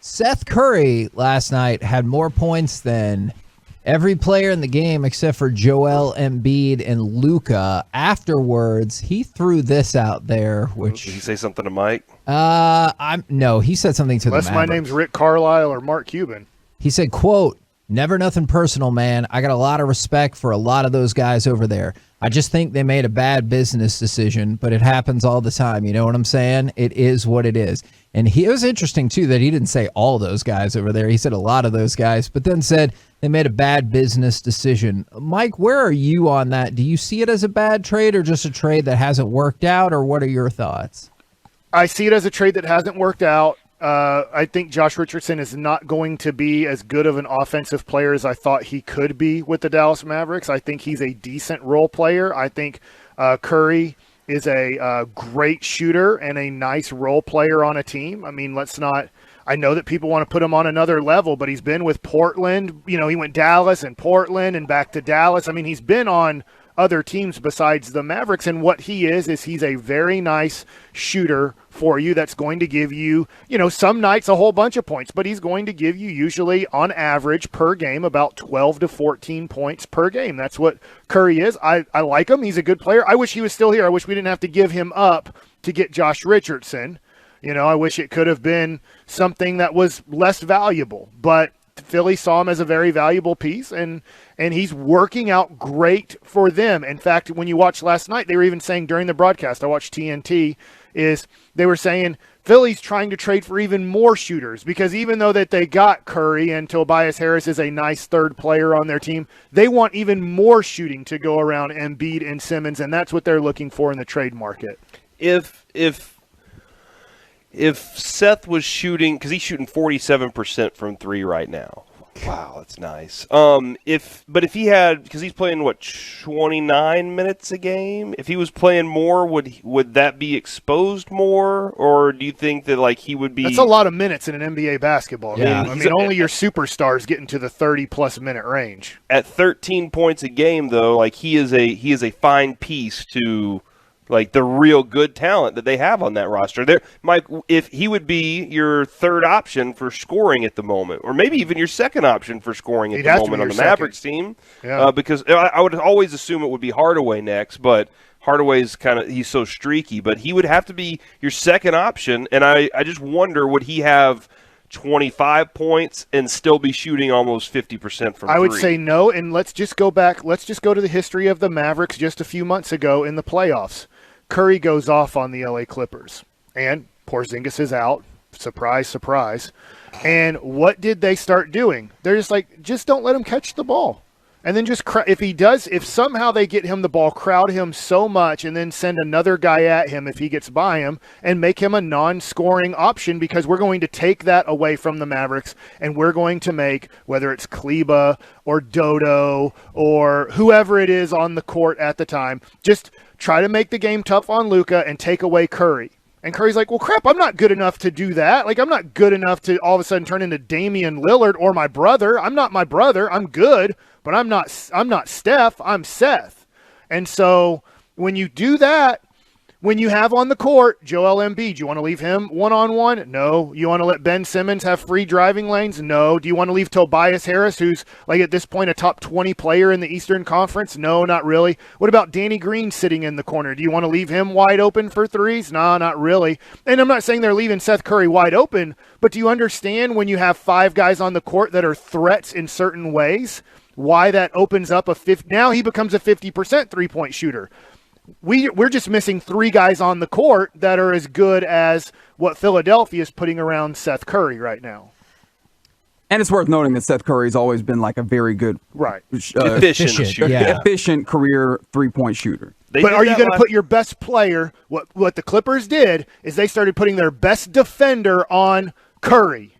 Seth Curry last night had more points than every player in the game except for Joel Embiid and Luka. Afterwards, he threw this out there, which... Did he say something to Mike? No, he said something to Unless the Mavericks. my name's Rick Carlisle or Mark Cuban. He said, quote, "Never nothing personal, man. I got a lot of respect for a lot of those guys over there. I just think they made a bad business decision, but it happens all the time. You know what I'm saying? It is what it is." And it was interesting, too, that he didn't say all those guys over there. He said a lot of those guys, but then said they made a bad business decision. Mike, where are you on that? Do you see it as a bad trade or just a trade that hasn't worked out, or what are your thoughts? I see it as a trade that hasn't worked out. I think Josh Richardson is not going to be as good of an offensive player as I thought he could be with the Dallas Mavericks. I think he's a decent role player. I think Curry is a great shooter and a nice role player on a team. I mean, I know that people want to put him on another level, but he's been with Portland. You know, he went Dallas and Portland and back to Dallas. I mean, he's been on other teams besides the Mavericks, and what he is he's a very nice shooter for you that's going to give you, some nights a whole bunch of points, but he's going to give you usually on average per game about 12 to 14 points per game. That's what Curry is. I like him. He's a good player. I wish he was still here. I wish we didn't have to give him up to get Josh Richardson. I wish it could have been something that was less valuable, but Philly saw him as a very valuable piece, and he's working out great for them. In fact, when you watched last night, they were even saying during the broadcast, I watched TNT, they were saying Philly's trying to trade for even more shooters because even though that they got Curry and Tobias Harris is a nice third player on their team, they want even more shooting to go around Embiid and Simmons, and that's what they're looking for in the trade market. If Seth was shooting, because he's shooting 47% from three right now. Wow, that's nice. If he had, because he's playing 29 minutes a game. If he was playing more, would that be exposed more, or do you think that he would be? That's a lot of minutes in an NBA basketball game. Yeah. I mean, only your superstars get into the 30-plus minute range. At 13 points a game, though, he is a fine piece to. The real good talent that they have on that roster. Mike, if he would be your third option for scoring at the moment, or maybe even your second option for scoring at the moment on the Mavericks team, because I would always assume it would be Hardaway next, but Hardaway's he's so streaky, but he would have to be your second option, and I just wonder, would he have 25 points and still be shooting almost 50% from three? I would say no, and let's just go back. Let's just go to the history of the Mavericks just a few months ago in the playoffs. Curry goes off on the LA Clippers, and Porzingis is out. Surprise, surprise. And what did they start doing? They're just don't let him catch the ball. And then if somehow they get him the ball, crowd him so much, and then send another guy at him if he gets by him, and make him a non-scoring option, because we're going to take that away from the Mavericks, and we're going to make, whether it's Kleba or Dodo or whoever it is on the court at the time, just try to make the game tough on Luka and take away Curry. And Curry's like, well, crap, I'm not good enough to do that. I'm not good enough to all of a sudden turn into Damian Lillard or my brother. I'm not my brother. I'm good, but I'm not Steph. I'm Seth. And so when you do that, when you have on the court Joel Embiid, you want to leave him one-on-one? No. You want to let Ben Simmons have free driving lanes? No. Do you want to leave Tobias Harris, who's at this point a top 20 player in the Eastern Conference? No, not really. What about Danny Green sitting in the corner? Do you want to leave him wide open for threes? No, not really. And I'm not saying they're leaving Seth Curry wide open, but do you understand when you have five guys on the court that are threats in certain ways, why that opens up now he becomes a 50% three-point shooter? We're just missing three guys on the court that are as good as what Philadelphia is putting around Seth Curry right now. And it's worth noting that Seth Curry's always been a very good, efficient shooter. Yeah. Efficient career three-point shooter. But are you going to put your best player? What the Clippers did is they started putting their best defender on Curry.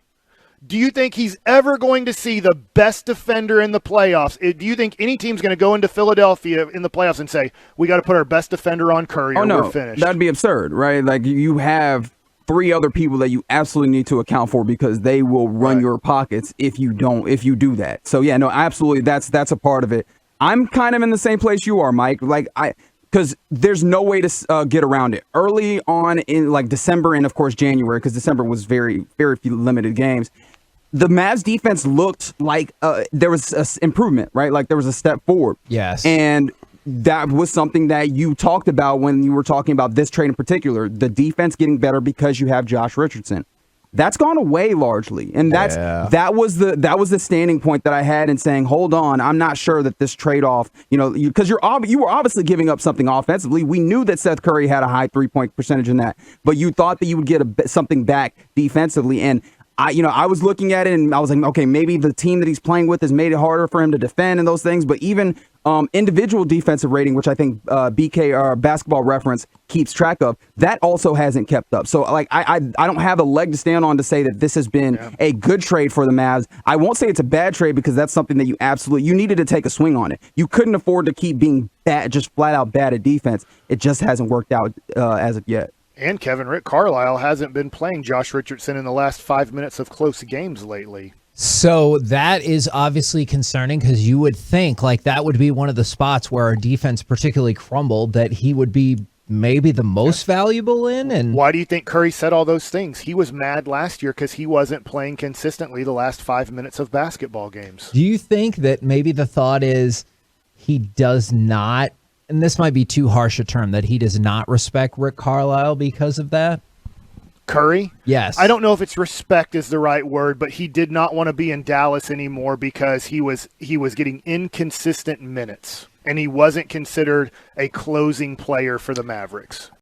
Do you think he's ever going to see the best defender in the playoffs? Do you think any team's going to go into Philadelphia in the playoffs and say, we got to put our best defender on Curry or we're finished? That'd be absurd, right? You have three other people that you absolutely need to account for because they will run your pockets if you do that. So, yeah, no, absolutely, that's a part of it. I'm kind of in the same place you are, Mike. Because because there's no way to get around it. Early on in like December and of course January, because December was very few limited games. The Mavs defense looked like there was an improvement, right? Like there was a step forward. Yes. And that was something that you talked about when you were talking about this trade in particular. The defense getting better because you have Josh Richardson. That's gone away largely, and that was the standing point that I had in saying, hold on, I'm not sure that this trade-off, because you were obviously giving up something offensively. We knew that Seth Curry had a high 3-point percentage in that, but you thought that you would get something back defensively, and I was looking at it and I was like, okay, maybe the team that he's playing with has made it harder for him to defend and those things. But even individual defensive rating, which I think BK or Basketball Reference keeps track of, that also hasn't kept up. So like I don't have a leg to stand on to say that this has been a good trade for the Mavs. I won't say it's a bad trade because that's something that you needed to take a swing on it. You couldn't afford to keep being bad, just flat out bad at defense. It just hasn't worked out as of yet. And Kevin, Rick Carlisle hasn't been playing Josh Richardson in the last 5 minutes of close games lately. So that is obviously concerning because you would think like that would be one of the spots where our defense particularly crumbled, that he would be maybe the most valuable in. And why do you think Curry said all those things? He was mad last year because he wasn't playing consistently the last 5 minutes of basketball games. Do you think that maybe the thought is he does not, and this might be too harsh a term, that he does not respect Rick Carlisle because of that? Curry? Yes. I don't know if it's respect is the right word, but he did not want to be in Dallas anymore because he was getting inconsistent minutes, and he wasn't considered a closing player for the Mavericks.